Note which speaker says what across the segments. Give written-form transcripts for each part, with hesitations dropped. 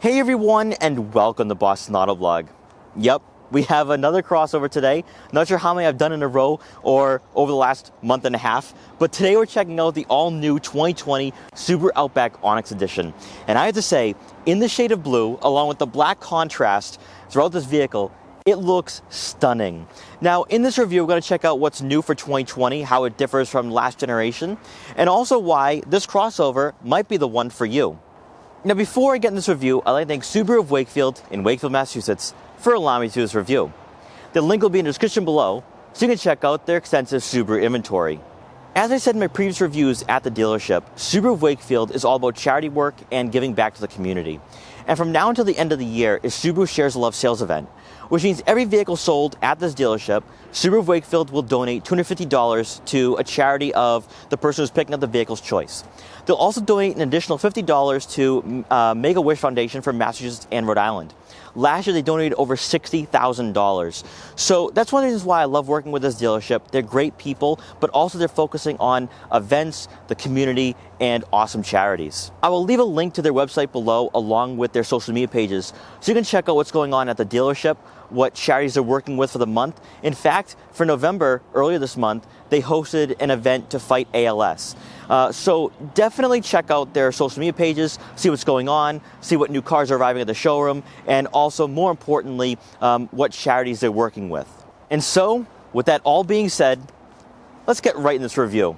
Speaker 1: Hey everyone, and welcome to Boston Auto Vlog. Yep, we have another crossover today. Not sure how many I've done in a row or over the last month and a half, but today we're checking out the all-new 2020 Subaru Outback Onyx Edition. And I have to say, in the shade of blue, along with the black contrast throughout this vehicle, it looks stunning. Now, in this review, we're going to check out what's new for 2020, how it differs from last generation, and also why this crossover might be the one for you. Now, before I get in this review, I'd like to thank Subaru of Wakefield in Wakefield, Massachusetts for allowing me to do this review. The link will be in the description below, so you can check out their extensive Subaru inventory. As I said in my previous reviews at the dealership, Subaru of Wakefield is all about charity work and giving back to the community. And from now until the end of the year is Subaru Shares Love sales event, which means every vehicle sold at this dealership, Subaru of Wakefield will donate $250 to a charity of the person who's picking up the vehicle's choice. They'll also donate an additional $50 to Make-A-Wish Foundation for Massachusetts and Rhode Island. Last year, they donated over $60,000. So that's one of the reasons why I love working with this dealership. They're great people, but also they're focusing on events, the community, and awesome charities. I will leave a link to their website below along with their social media pages so you can check out what's going on at the dealership, what charities they're working with for the month. In fact, for November, earlier this month, they hosted an event to fight ALS. So definitely check out their social media pages, see what's going on, see what new cars are arriving at the showroom, and also, more importantly, what charities they're working with. And so, with that all being said, let's get right in this review.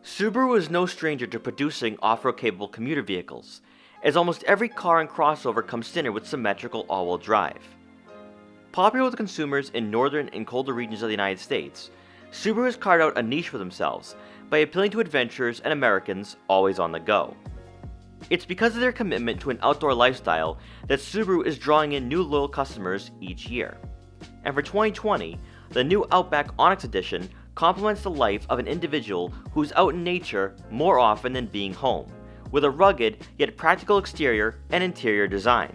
Speaker 1: Subaru is no stranger to producing off-road capable commuter vehicles, as almost every car and crossover comes standard with symmetrical all-wheel drive. Popular with consumers in northern and colder regions of the United States, Subaru has carved out a niche for themselves by appealing to adventurers and Americans always on the go. It's because of their commitment to an outdoor lifestyle that Subaru is drawing in new loyal customers each year. And for 2020, the new Outback Onyx Edition complements the life of an individual who's out in nature more often than being home, with a rugged yet practical exterior and interior design.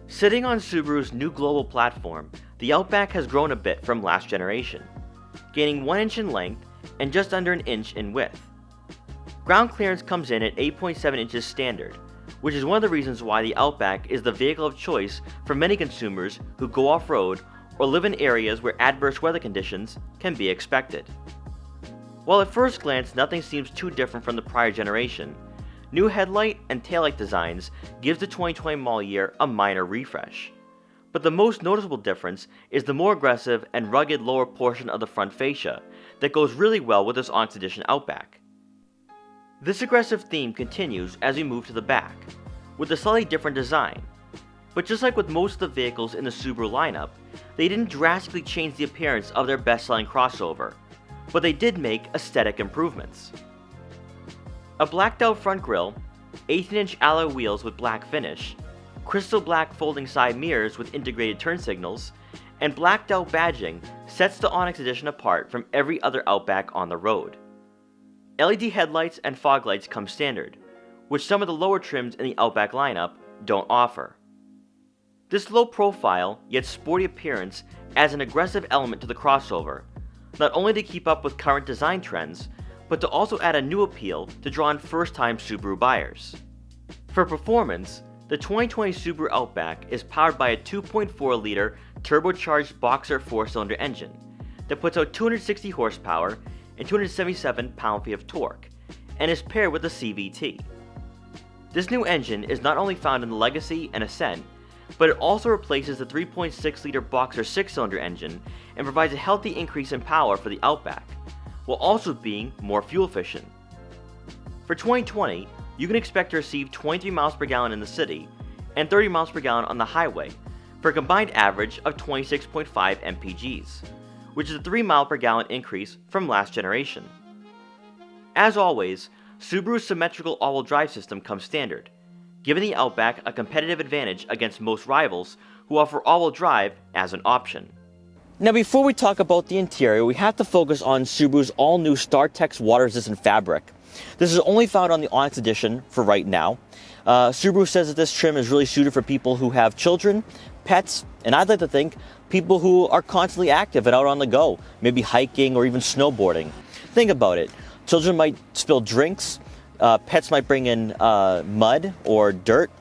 Speaker 1: Sitting on Subaru's new global platform, the Outback has grown a bit from last generation, gaining 1 inch in length and just under an inch in width. Ground clearance comes in at 8.7 inches standard, which is one of the reasons why the Outback is the vehicle of choice for many consumers who go off-road or live in areas where adverse weather conditions can be expected. While at first glance nothing seems too different from the prior generation, new headlight and taillight designs gives the 2020 model year a minor refresh. But the most noticeable difference is the more aggressive and rugged lower portion of the front fascia that goes really well with this Onyx Edition Outback. This aggressive theme continues as we move to the back, with a slightly different design. But just like with most of the vehicles in the Subaru lineup, they didn't drastically change the appearance of their best-selling crossover, but they did make aesthetic improvements. A blacked-out front grille, 18-inch alloy wheels with black finish, crystal black folding side mirrors with integrated turn signals, and blacked-out badging sets the Onyx Edition apart from every other Outback on the road. LED headlights and fog lights come standard, which some of the lower trims in the Outback lineup don't offer. This low-profile, yet sporty appearance adds an aggressive element to the crossover, not only to keep up with current design trends, but to also add a new appeal to draw in first-time Subaru buyers. For performance, the 2020 Subaru Outback is powered by a 2.4-liter turbocharged boxer 4-cylinder engine that puts out 260 horsepower and 277 pound-feet of torque, and is paired with a CVT. This new engine is not only found in the Legacy and Ascent, but it also replaces the 3.6-liter boxer 6-cylinder engine and provides a healthy increase in power for the Outback, while also being more fuel efficient. For 2020, you can expect to receive 23 miles per gallon in the city and 30 miles per gallon on the highway, for a combined average of 26.5 mpgs, which is a 3 mile per gallon increase from last generation. As always, Subaru's symmetrical all-wheel drive system comes standard, giving the Outback a competitive advantage against most rivals who offer all-wheel drive as an option. Now before we talk about the interior, we have to focus on Subaru's all-new StarTex water-resistant fabric. This is only found on the Onyx edition for right now. Subaru says that this trim is really suited for people who have children, pets, and I'd like to think people who are constantly active and out on the go, maybe hiking or even snowboarding. Think about it. Children might spill drinks, pets might bring in mud or dirt,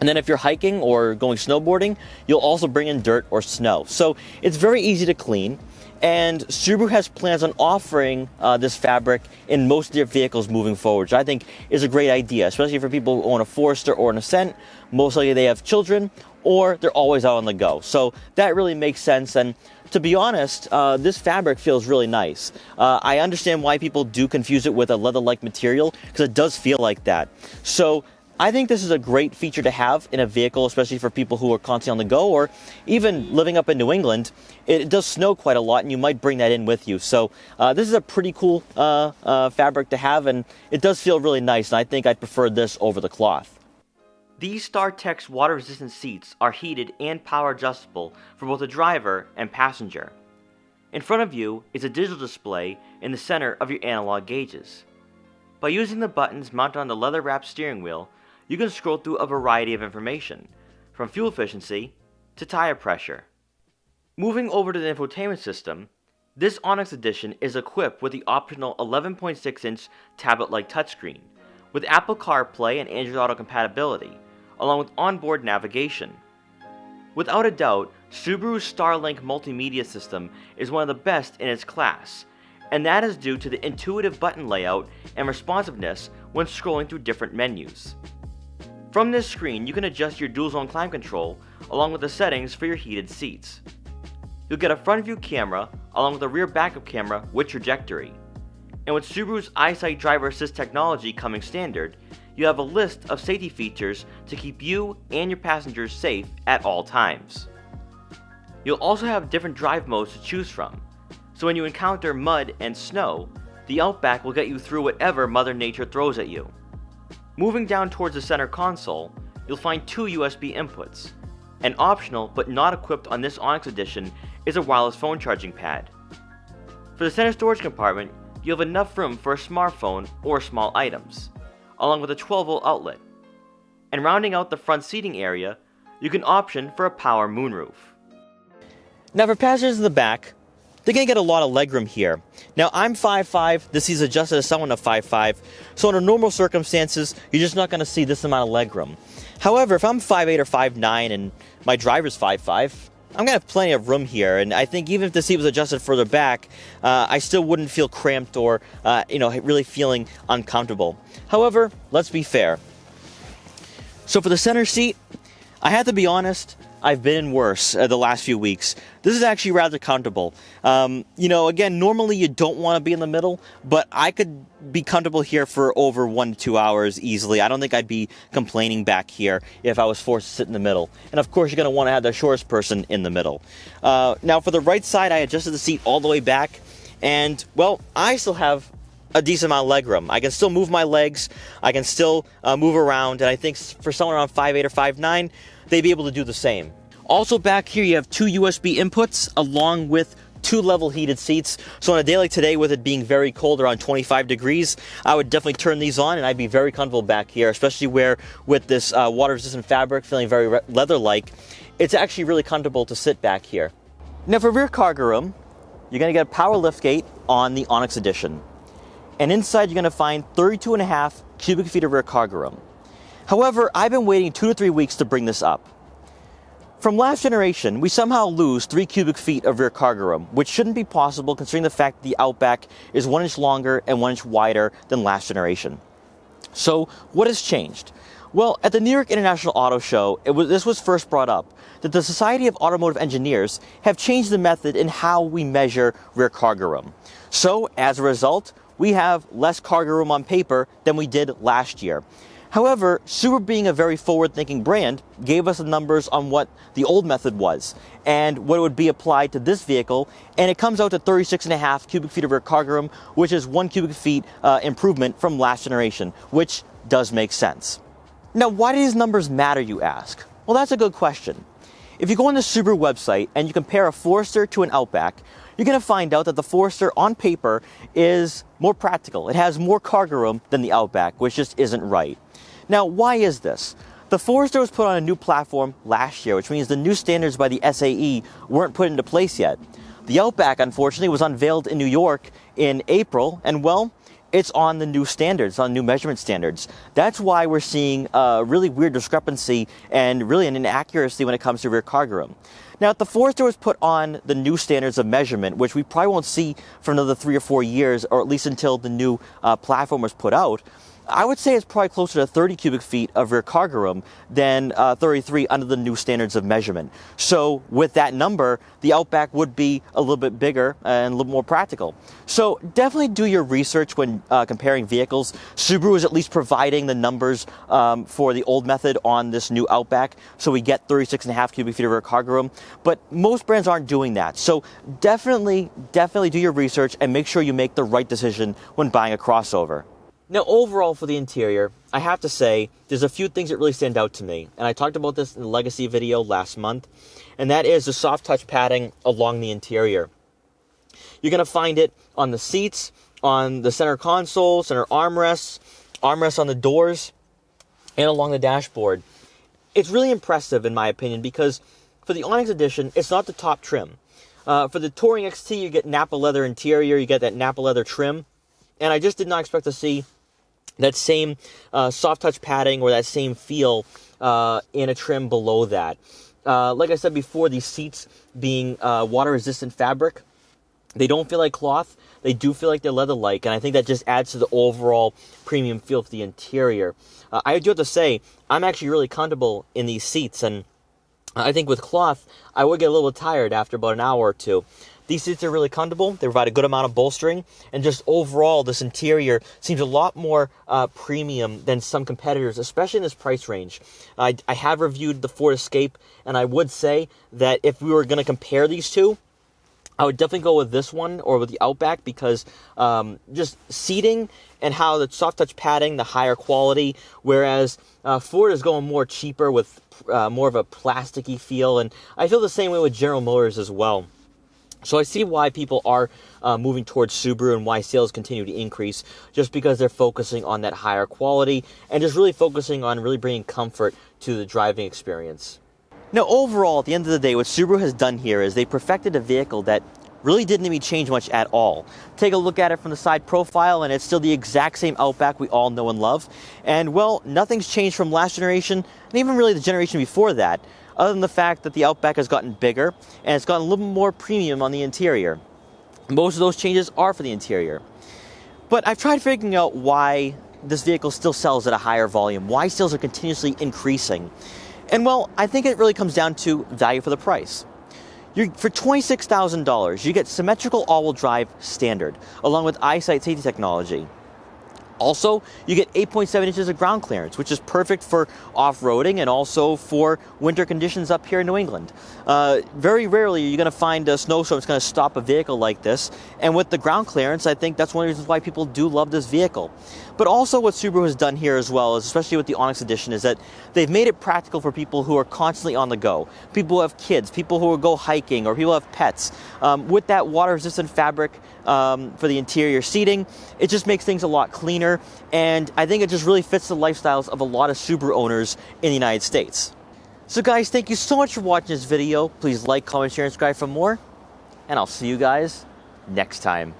Speaker 1: and then if you're hiking or going snowboarding, you'll also bring in dirt or snow. So it's very easy to clean, and Subaru has plans on offering this fabric in most of their vehicles moving forward, which I think is a great idea, especially for people who own a Forester or an Ascent. Most likely they have children, or they're always out on the go. So that really makes sense, and to be honest, this fabric feels really nice. I understand why people do confuse it with a leather-like material, because it does feel like that. So I think this is a great feature to have in a vehicle, especially for people who are constantly on the go, or even living up in New England. It does snow quite a lot, and you might bring that in with you. So this is a pretty cool fabric to have, and it does feel really nice, and I think I'd prefer this over the cloth. These StarTex water-resistant seats are heated and power adjustable for both the driver and passenger. In front of you is a digital display in the center of your analog gauges. By using the buttons mounted on the leather-wrapped steering wheel, you can scroll through a variety of information, from fuel efficiency to tire pressure. Moving over to the infotainment system, this Onyx edition is equipped with the optional 11.6-inch tablet-like touchscreen, with Apple CarPlay and Android Auto compatibility, along with onboard navigation. Without a doubt, Subaru's Starlink multimedia system is one of the best in its class, and that is due to the intuitive button layout and responsiveness when scrolling through different menus. From this screen, you can adjust your dual-zone climate control along with the settings for your heated seats. You'll get a front view camera along with a rear backup camera with trajectory. And with Subaru's EyeSight driver assist technology coming standard, you have a list of safety features to keep you and your passengers safe at all times. You'll also have different drive modes to choose from, so when you encounter mud and snow, the Outback will get you through whatever Mother Nature throws at you. Moving down towards the center console, you'll find two USB inputs. An optional but not equipped on this Onyx edition is a wireless phone charging pad. For the center storage compartment, you have enough room for a smartphone or small items, along with a 12-volt outlet. And rounding out the front seating area, you can option for a power moonroof. Now for passengers in the back, they're going to get a lot of legroom here. Now I'm 5'5", this seat's adjusted as someone of 5'5", so under normal circumstances, you're just not going to see this amount of legroom. However, if I'm 5'8" or 5'9", and my driver's 5'5", I'm going to have plenty of room here, and I think even if the seat was adjusted further back, I still wouldn't feel cramped or, really feeling uncomfortable. However, let's be fair. So for the center seat, I have to be honest, I've been in worse the last few weeks. This is actually rather comfortable. Again, normally you don't want to be in the middle, but I could be comfortable here for over 1 to 2 hours easily. I don't think I'd be complaining back here if I was forced to sit in the middle. And of course, you're going to want to have the shortest person in the middle. Now for the right side, I adjusted the seat all the way back, and well, I still have a decent amount of legroom. I can still move my legs, I can still move around, and I think for someone around 5'8" or 5'9", they'd be able to do the same. Also back here you have two USB inputs along with 2 level heated seats. So on a day like today with it being very cold, around 25 degrees, I would definitely turn these on and I'd be very comfortable back here, especially where with this water resistant fabric feeling very leather-like, it's actually really comfortable to sit back here. Now for rear cargo room, you're going to get a power liftgate on the Onyx edition. And inside you're going to find 32.5 cubic feet of rear cargo room. However, I've been waiting 2 to 3 weeks to bring this up. From last generation, we somehow lose 3 cubic feet of rear cargo room, which shouldn't be possible considering the fact that the Outback is 1 inch longer and 1 inch wider than last generation. So, what has changed? Well, at the New York International Auto Show, this was first brought up, that the Society of Automotive Engineers have changed the method in how we measure rear cargo room. So, as a result, we have less cargo room on paper than we did last year. However, Subaru, being a very forward-thinking brand, gave us the numbers on what the old method was and what would be applied to this vehicle, and it comes out to 36.5 cubic feet of rear cargo room, which is 1 cubic feet improvement from last generation, which does make sense. Now, why do these numbers matter, you ask? Well, that's a good question. If you go on the Subaru website and you compare a Forester to an Outback, you're going to find out that the Forester on paper is more practical. It has more cargo room than the Outback, which just isn't right. Now, why is this? The Forester was put on a new platform last year, which means the new standards by the SAE weren't put into place yet. The Outback, unfortunately, was unveiled in New York in April, and well, it's on the new standards, on new measurement standards. That's why we're seeing a really weird discrepancy and really an inaccuracy when it comes to rear cargo room. Now, if the Forester was put on the new standards of measurement, which we probably won't see for another 3 or 4 years, or at least until the new platform was put out, I would say it's probably closer to 30 cubic feet of rear cargo room than 33 under the new standards of measurement. So with that number, the Outback would be a little bit bigger and a little more practical. So definitely do your research when comparing vehicles. Subaru is at least providing the numbers for the old method on this new Outback, so we get 36.5 cubic feet of rear cargo room. But most brands aren't doing that. So definitely do your research and make sure you make the right decision when buying a crossover. Now, overall for the interior, I have to say, there's a few things that really stand out to me. And I talked about this in the Legacy video last month. And that is the soft touch padding along the interior. You're going to find it on the seats, on the center console, center armrests on the doors, and along the dashboard. It's really impressive, in my opinion, because for the Onyx Edition, it's not the top trim. For the Touring XT, you get Napa leather interior, you get that Napa leather trim. And I just did not expect to see that same soft touch padding or that same feel in a trim below that. Like I said before, these seats being water resistant fabric, they don't feel like cloth. They do feel like they're leather-like, and I think that just adds to the overall premium feel for the interior. I do have to say, I'm actually really comfortable in these seats, and I think with cloth, I would get a little tired after about an hour or two. These seats are really comfortable. They provide a good amount of bolstering, and just overall, this interior seems a lot more premium than some competitors, especially in this price range. I have reviewed the Ford Escape, and I would say that if we were going to compare these two, I would definitely go with this one or with the Outback, because just seating and how the soft touch padding, the higher quality, whereas Ford is going more cheaper with more of a plasticky feel, and I feel the same way with General Motors as well. So I see why people are moving towards Subaru and why sales continue to increase, just because they're focusing on that higher quality and just really focusing on really bringing comfort to the driving experience. Now, overall, at the end of the day, what Subaru has done here is they perfected a vehicle that really didn't even change much at all. Take a look at it from the side profile, and it's still the exact same Outback we all know and love. And, well, nothing's changed from last generation, and even really the generation before that, other than the fact that the Outback has gotten bigger, and it's gotten a little more premium on the interior. Most of those changes are for the interior. But I've tried figuring out why this vehicle still sells at a higher volume, why sales are continuously increasing. And, well, I think it really comes down to value for the price. For $26,000, you get symmetrical all-wheel drive standard, along with eyesight safety technology. Also, you get 8.7 inches of ground clearance, which is perfect for off-roading and also for winter conditions up here in New England. Very rarely you're going to find a snowstorm that's going to stop a vehicle like this. And with the ground clearance, I think that's one of the reasons why people do love this vehicle. But also what Subaru has done here as well, especially with the Onyx Edition, is that they've made it practical for people who are constantly on the go. People who have kids, people who will go hiking, or people who have pets. With that water-resistant fabric for the interior seating, it just makes things a lot cleaner, and I think it just really fits the lifestyles of a lot of Subaru owners in the United States. So guys, thank you so much for watching this video. Please like, comment, share, and subscribe for more, and I'll see you guys next time.